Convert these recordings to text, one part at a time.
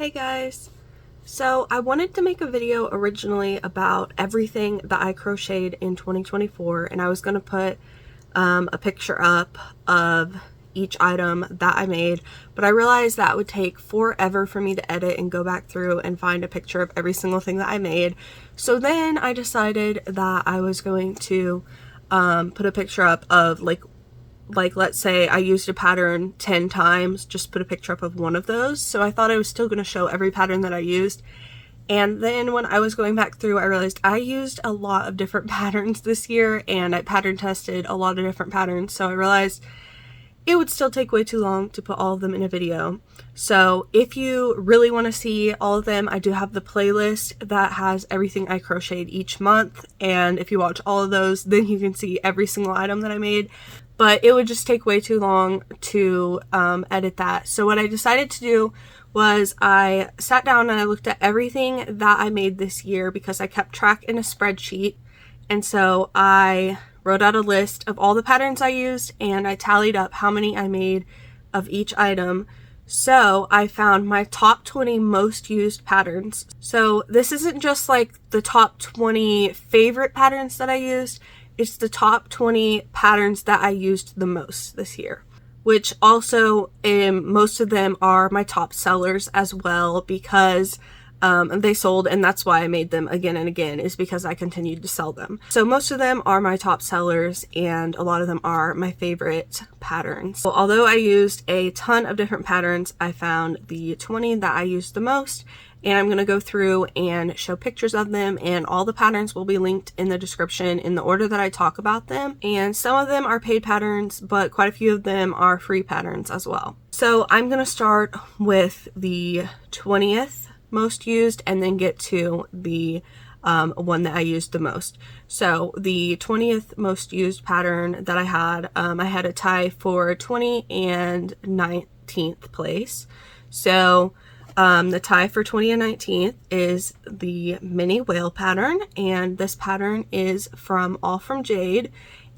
Hey guys! So I wanted to make a video originally about everything that I crocheted in 2024, and I was going to put a picture up of each item that I made, but I realized that would take forever for me to edit and go back through and find a picture of every single thing that I made. So then I decided that I was going to put a picture up of like let's say I used a pattern 10 times, just put a picture up of one of those. So I thought I was still going to show every pattern that I used. And then when I was going back through, I realized I used a lot of different patterns this year, and I pattern tested a lot of different patterns. So I realized it would still take way too long to put all of them in a video. So if you really want to see all of them, I do have the playlist that has everything I crocheted each month. And if you watch all of those, then you can see every single item that I made. But it would just take way too long to edit that. So what I decided to do was I sat down and I looked at everything that I made this year because I kept track in a spreadsheet. And so I wrote out a list of all the patterns I used and I tallied up how many I made of each item. So I found my top 20 most used patterns. So this isn't just like the top 20 favorite patterns that I used. It's the top 20 patterns that I used the most this year, which also most of them are my top sellers as well because they sold, and that's why I made them again and again, is because I continued to sell them. So most of them are my top sellers and a lot of them are my favorite patterns. So although I used a ton of different patterns, I found the 20 that I used the most, and I'm going to go through and show pictures of them, and all the patterns will be linked in the description in the order that I talk about them. And some of them are paid patterns, but quite a few of them are free patterns as well. So I'm going to start with the 20th most used and then get to the one that I used the most. So the 20th most used pattern that I had a tie for 20 and 19th place. So the tie for 20 and 19th is the mini whale pattern, and this pattern is from All From Jade,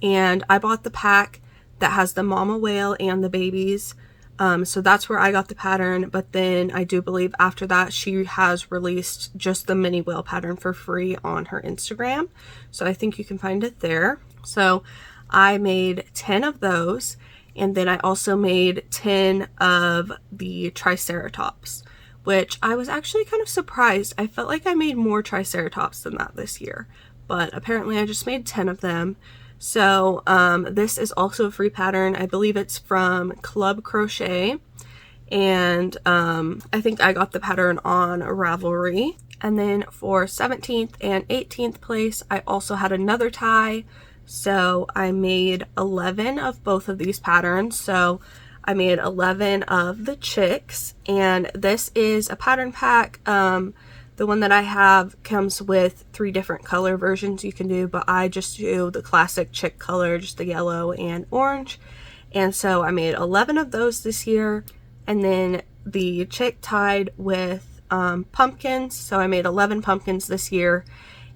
and I bought the pack that has the mama whale and the babies. So that's where I got the pattern, but then I do believe after that she has released just the mini whale pattern for free on her Instagram. So I think you can find it there. So I made 10 of those, and then I also made 10 of the triceratops, which I was actually kind of surprised. I felt like I made more triceratops than that this year, but apparently I just made 10 of them. So this is also a free pattern. I believe it's from Club Crochet, and I think I got the pattern on Ravelry. And then for 17th and 18th place, I also had another tie. So I made 11 of both of these patterns. So I made 11 of the chicks, and this is a pattern pack. The one that I have comes with 3 different color versions you can do, but I just do the classic chick color, just the yellow and orange. And so I made 11 of those this year, and then the chick tied with pumpkins. So I made 11 pumpkins this year.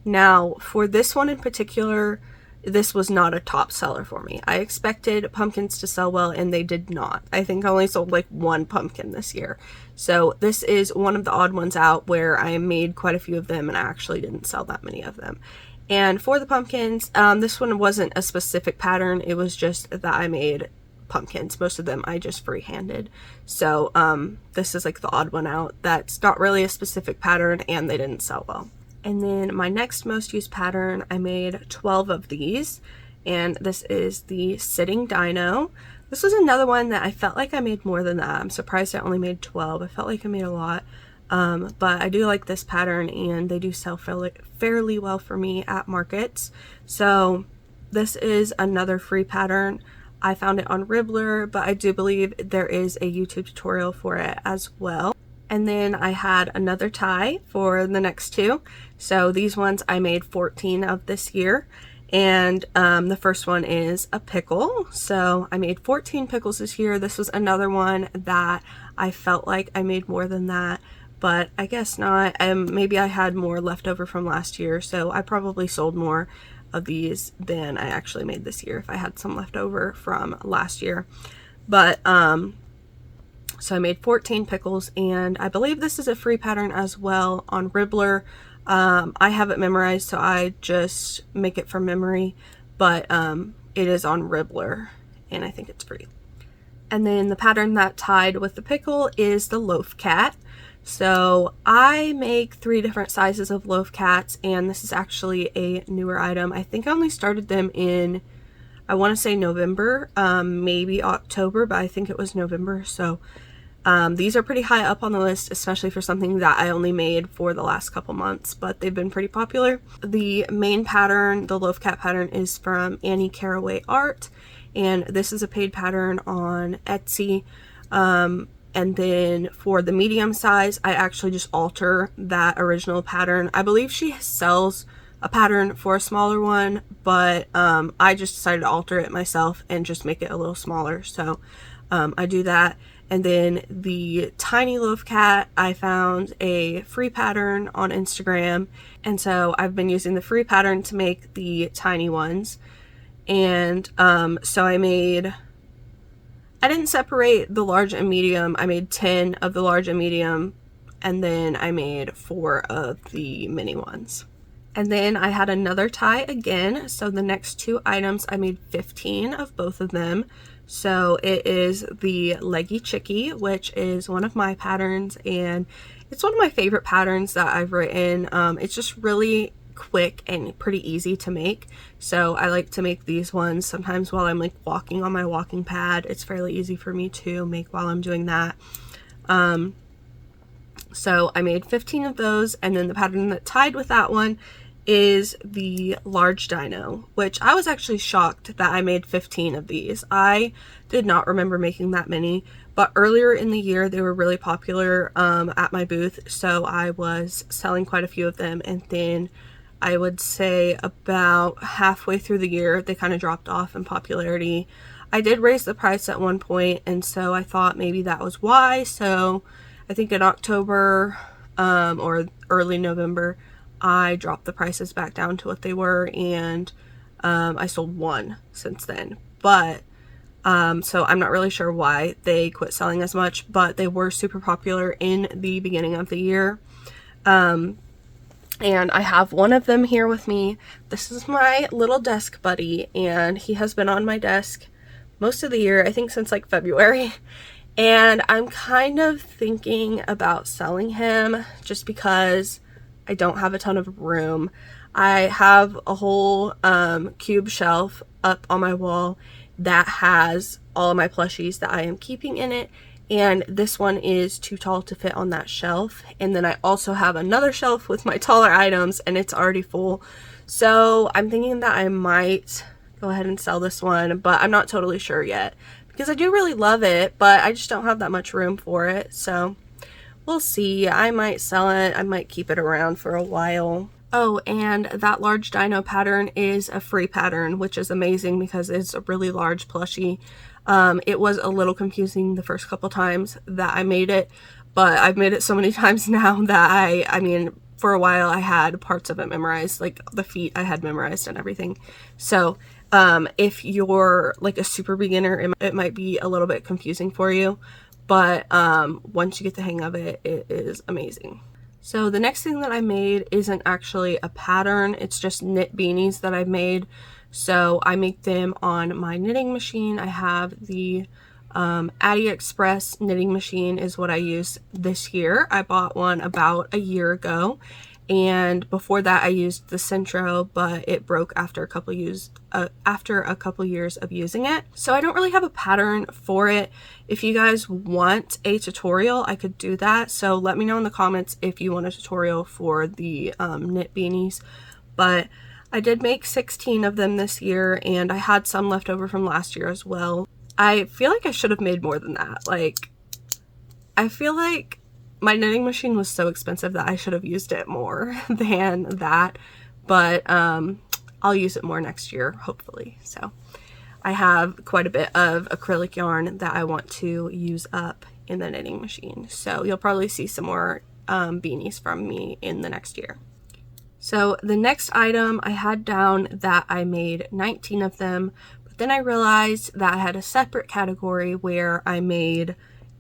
Now for this one in particular, this was not a top seller for me. I expected pumpkins to sell well, and they did not. I think I only sold like 1 pumpkin this year. So this is one of the odd ones out where I made quite a few of them and I actually didn't sell that many of them. And for the pumpkins, this one wasn't a specific pattern. It was just that I made pumpkins. Most of them I just freehanded. So this is like the odd one out that's not really a specific pattern and they didn't sell well. And then my next most used pattern, I made 12 of these, and this is the sitting dino. This was another one that I felt like I made more than that. I'm surprised I only made 12. I felt like I made a lot, but I do like this pattern, and they do sell fairly well for me at markets. So this is another free pattern. I found it on Ribbler, but I do believe there is a YouTube tutorial for it as well. And then I had another tie for the next 2. So these ones I made 14 of this year. And the first one is a pickle. So I made 14 pickles this year. This was another one that I felt like I made more than that, but I guess not. Maybe I had more left over from last year. So I probably sold more of these than I actually made this year if I had some left over from last year. But So I made 14 pickles, and I believe this is a free pattern as well on Ribbler. I have it memorized, so I just make it from memory, but it is on Ribbler, and I think it's free. And then the pattern that tied with the pickle is the loaf cat. So I make 3 different sizes of loaf cats, and this is actually a newer item. I think I only started them in, I want to say November, maybe October, but I think it was November. So these are pretty high up on the list, especially for something that I only made for the last couple months, but they've been pretty popular. The main pattern, the loaf cat pattern, is from Annie Caraway Art, and this is a paid pattern on Etsy. And then for the medium size, I actually just alter that original pattern. I believe she sells a pattern for a smaller one, but I just decided to alter it myself and just make it a little smaller. So I do that. And then the tiny loaf cat, I found a free pattern on Instagram, and so I've been using the free pattern to make the tiny ones. And so I didn't separate the large and medium. I made 10 of the large and medium, and then I made 4 of the mini ones. And then I had another tie again, so the next 2 items I made 15 of both of them. So it is the Leggy Chickie, which is one of my patterns, and it's one of my favorite patterns that I've written. It's just really quick and pretty easy to make, so I like to make these ones sometimes while I'm like walking on my walking pad. It's fairly easy for me to make while I'm doing that. So I made 15 of those, and then the pattern that tied with that one is the large dino, which I was actually shocked that I made 15 of these. I did not remember making that many, but earlier in the year they were really popular at my booth, so I was selling quite a few of them, and then I would say about halfway through the year they kind of dropped off in popularity. I did raise the price at one point, and so I thought maybe that was why. So I think in October or early November I dropped the prices back down to what they were, and I sold 1 since then. But so I'm not really sure why they quit selling as much, but they were super popular in the beginning of the year. And I have one of them here with me. This is my little desk buddy, and he has been on my desk most of the year, I think since like February. And I'm kind of thinking about selling him just because I don't have a ton of room. I have a whole cube shelf up on my wall that has all of my plushies that I am keeping in it, and this one is too tall to fit on that shelf. And then I also have another shelf with my taller items, and it's already full. So I'm thinking that I might go ahead and sell this one, but I'm not totally sure yet because I do really love it, but I just don't have that much room for it. So we'll see. I might sell it. I might keep it around for a while. Oh, and that large dino pattern is a free pattern, which is amazing because it's a really large plushie. It was a little confusing the first couple times that I made it, but I've made it so many times now that I mean, for a while I had parts of it memorized, like the feet I had memorized and everything. So if you're like a super beginner, it might be a little bit confusing for you, but once you get the hang of it, it is amazing. So the next thing that I made isn't actually a pattern, it's just knit beanies that I've made. So I make them on my knitting machine. I have the AliExpress knitting machine is what I use this year. I bought one about a year ago, and before that I used the Centro, but it broke after a couple years of using it. So I don't really have a pattern for it. If you guys want a tutorial, I could do that. So let me know in the comments if you want a tutorial for the knit beanies. But I did make 16 of them this year, and I had some left over from last year as well. I feel like I should have made more than that. Like, I feel like my knitting machine was so expensive that I should have used it more than that, but I'll use it more next year, hopefully. So I have quite a bit of acrylic yarn that I want to use up in the knitting machine. So you'll probably see some more beanies from me in the next year. So the next item I had down that I made 19 of them, but then I realized that I had a separate category where I made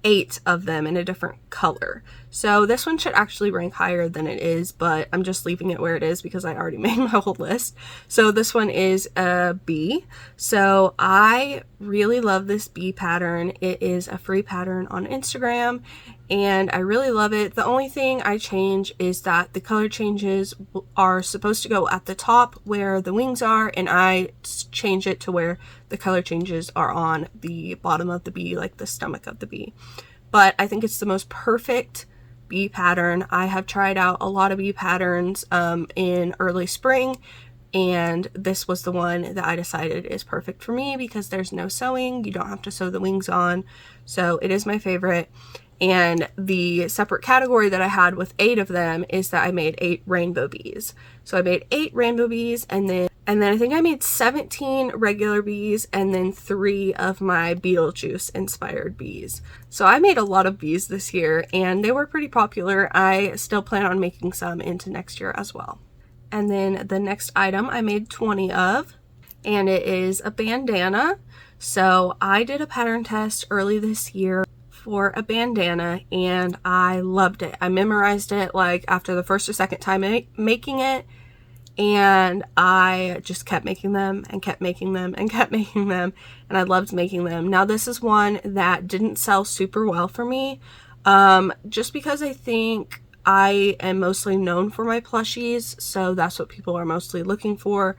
8 of them in a different color. So this one should actually rank higher than it is, but I'm just leaving it where it is because I already made my whole list. So this one is a bee. So I really love this bee pattern. It is a free pattern on Instagram and I really love it. The only thing I change is that the color changes are supposed to go at the top where the wings are, and I change it to where the color changes are on the bottom of the bee, like the stomach of the bee. But I think it's the most perfect bee pattern. I have tried out a lot of bee patterns in early spring, and this was the one that I decided is perfect for me because there's no sewing. You don't have to sew the wings on. So it is my favorite. And the separate category that I had with 8 of them is that I made 8 rainbow bees. So I made 8 rainbow bees, and then I think I made 17 regular bees, and then 3 of my Beetlejuice inspired bees. So I made a lot of bees this year and they were pretty popular. I still plan on making some into next year as well. And then the next item I made 20 of, and it is a bandana. So I did a pattern test early this year for a bandana and I loved it. I memorized it like after the first or second time making it, and I just kept making them and kept making them and kept making them, and I loved making them. Now this is one that didn't sell super well for me, just because I think I am mostly known for my plushies, so that's what people are mostly looking for,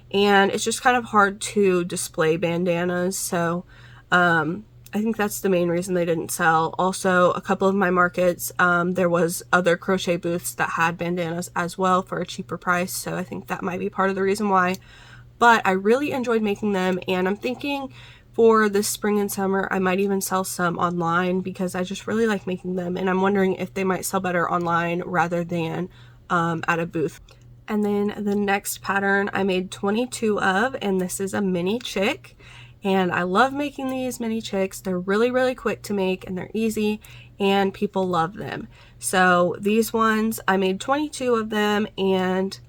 and it's just kind of hard to display bandanas, so I think that's the main reason they didn't sell. Also, a couple of my markets, there was other crochet booths that had bandanas as well for a cheaper price, so I think that might be part of the reason why. But I really enjoyed making them, and I'm thinking for this spring and summer I might even sell some online because I just really like making them, and I'm wondering if they might sell better online rather than at a booth. And then the next pattern I made 22 of, and this is a mini chick. And I love making these mini chicks. They're really quick to make and they're easy and people love them. So these ones, I made 22 of them, and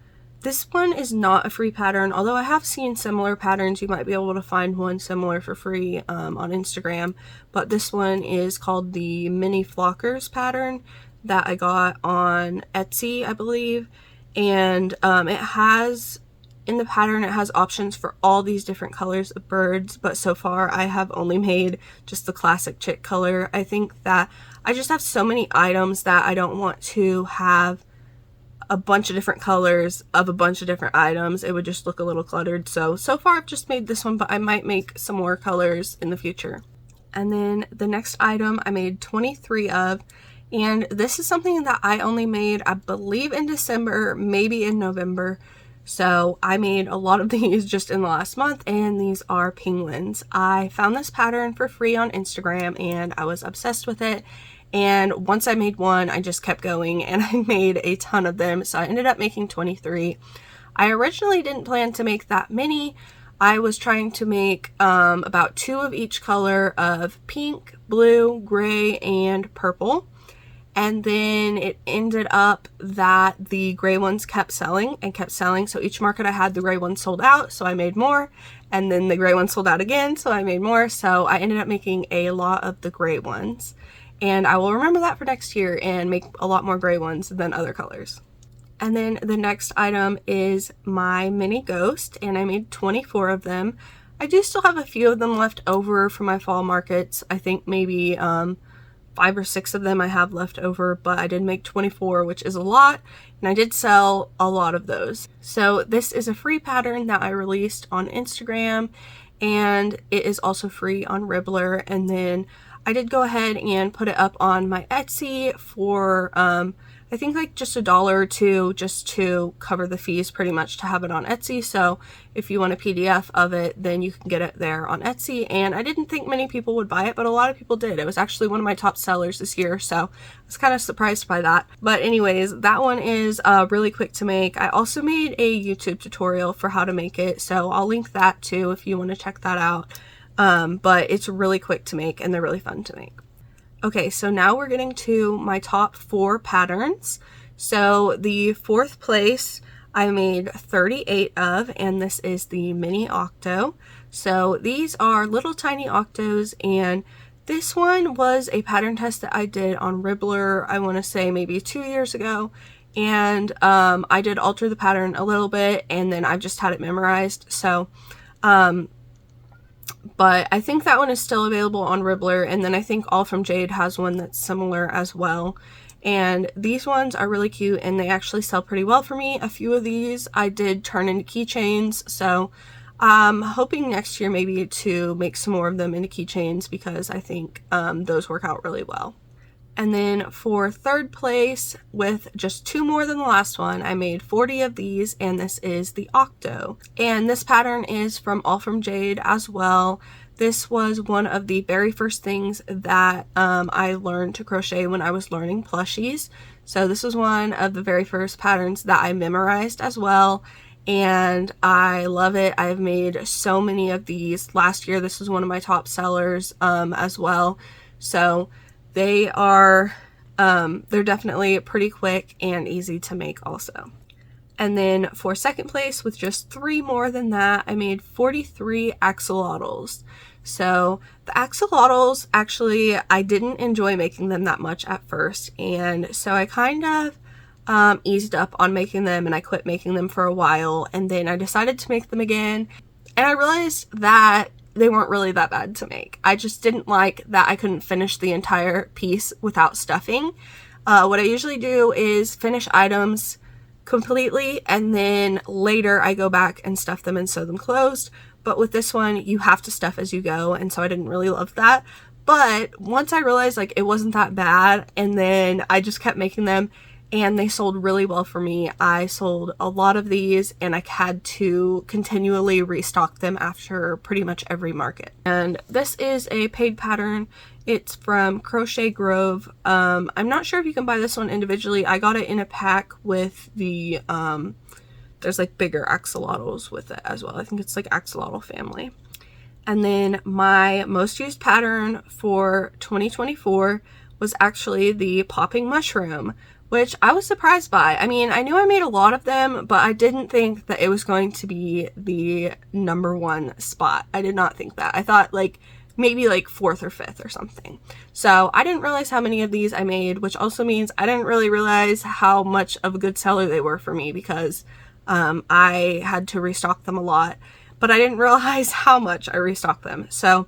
this one is not a free pattern, although I have seen similar patterns. You might be able to find one similar for free on Instagram, but this one is called the Mini Flockers pattern that I got on Etsy, I believe. And in the pattern, it has options for all these different colors of birds, but so far I have only made just the classic chick color. I think that I just have so many items that I don't want to have a bunch of different colors of a bunch of different items. It would just look a little cluttered. So far I've just made this one, but I might make some more colors in the future. And then the next item I made 23 of, and this is something that I only made, I believe, in December, maybe in November. So I made a lot of these just in the last month, and these are penguins. I found this pattern for free on Instagram and I was obsessed with it. And once I made one, I just kept going and I made a ton of them. So I ended up making 23. I originally didn't plan to make that many. I was trying to make about 2 of each color of pink, blue, gray, and purple. And then it ended up that the gray ones kept selling and kept selling. So each market I had, the gray ones sold out, so I made more. And then the gray ones sold out again, so I made more. So I ended up making a lot of the gray ones. And I will remember that for next year and make a lot more gray ones than other colors. And then the next item is my mini ghost, and I made 24 of them. I do still have a few of them left over from my fall markets. I think maybe 5 or 6 of them I have left over, but I did make 24, which is a lot, and I did sell a lot of those. So this is a free pattern that I released on Instagram, and it is also free on Ribbler. And then I did go ahead and put it up on my Etsy for I think like just $1 or $2 just to cover the fees pretty much to have it on Etsy. So if you want a PDF of it, then you can get it there on Etsy. And I didn't think many people would buy it, but a lot of people did. It was actually one of my top sellers this year, so I was kind of surprised by that. But anyways, that one is really quick to make. I also made a YouTube tutorial for how to make it, so I'll link that too if you want to check that out. But it's really quick to make and they're really fun to make. Okay, so now we're getting to my top 4 patterns. So the 4th place I made 38 of, and this is the mini octo. So these are little tiny octos, and This one was a pattern test that I did on Ribbler, I want to say maybe 2 years ago, and I did alter the pattern a little bit, and then I just had it memorized. So but I think that one is still available on Ribbler, and then I think All From Jade has one that's similar as well. And these ones are really cute, and they actually sell pretty well for me. A few of these I did turn into keychains, so I'm hoping next year maybe to make some more of them into keychains, because I think those work out really well. And then for third place, with just 2 more than the last one, I made 40 of these, and this is the Octo. And this pattern is from All From Jade as well. This was one of the very first things that I learned to crochet when I was learning plushies. So this was one of the very first patterns that I memorized as well, and I love it. I've made so many of these. Last year this was one of my top sellers as well. So they are they're definitely pretty quick and easy to make also. And then for second place, with just 3 more than that, I made 43 axolotls. So the axolotls, actually, I didn't enjoy making them that much at first, and so I kind of eased up on making them, and I quit making them for a while, and then I decided to make them again, and I realized that they weren't really that bad to make. I just didn't like that I couldn't finish the entire piece without stuffing. What I usually do is finish items completely, and then later I go back and stuff them and sew them closed. But with this one, you have to stuff as you go, and so I didn't really love that. But once I realized like it wasn't that bad, and then I just kept making them, and they sold really well for me. I sold a lot of these, and I had to continually restock them after pretty much every market. And this is a paid pattern. It's from Crochet Grove. I'm not sure if you can buy this one individually. I got it in a pack with the, there's like bigger axolotls with it as well. I think it's like axolotl family. And then my most used pattern for 2024 was actually the popping mushroom, which I was surprised by. I mean, I knew I made a lot of them, but I didn't think that it was going to be the #1 spot. I did not think that. I thought like maybe like 4th or 5th or something. So I didn't realize how many of these I made, which also means I didn't really realize how much of a good seller they were for me, because I had to restock them a lot, but I didn't realize how much I restocked them. So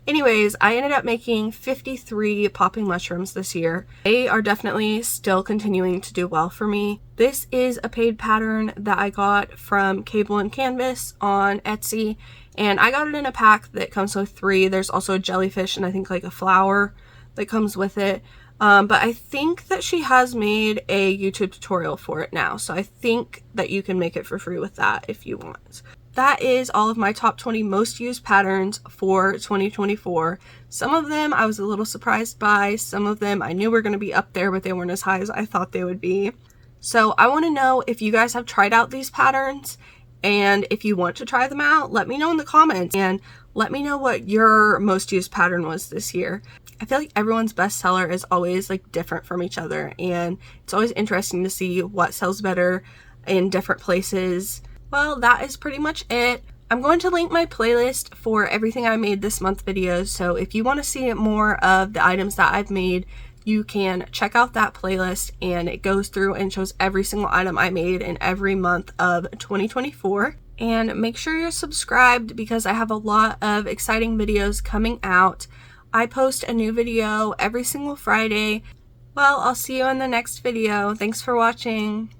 anyways, I ended up making 53 popping mushrooms this year. They are definitely still continuing to do well for me. This is a paid pattern that I got from Cable and Canvas on Etsy, and I got it in a pack that comes with 3. There's also a jellyfish and I think like a flower that comes with it. But I think that she has made a YouTube tutorial for it now, so I think that you can make it for free with that if you want. That is all of my top 20 most used patterns for 2024. Some of them I was a little surprised by. Some of them I knew were going to be up there, but they weren't as high as I thought they would be. So I want to know if you guys have tried out these patterns, and if you want to try them out, let me know in the comments, and let me know what your most used pattern was this year. I feel like everyone's bestseller is always like different from each other, and it's always interesting to see what sells better in different places. Well, that is pretty much it. I'm going to link my playlist for everything I made this month videos, so if you want to see more of the items that I've made, you can check out that playlist, and it goes through and shows every single item I made in every month of 2024. And make sure you're subscribed, because I have a lot of exciting videos coming out. I post a new video every single Friday. Well, I'll see you in the next video. Thanks for watching.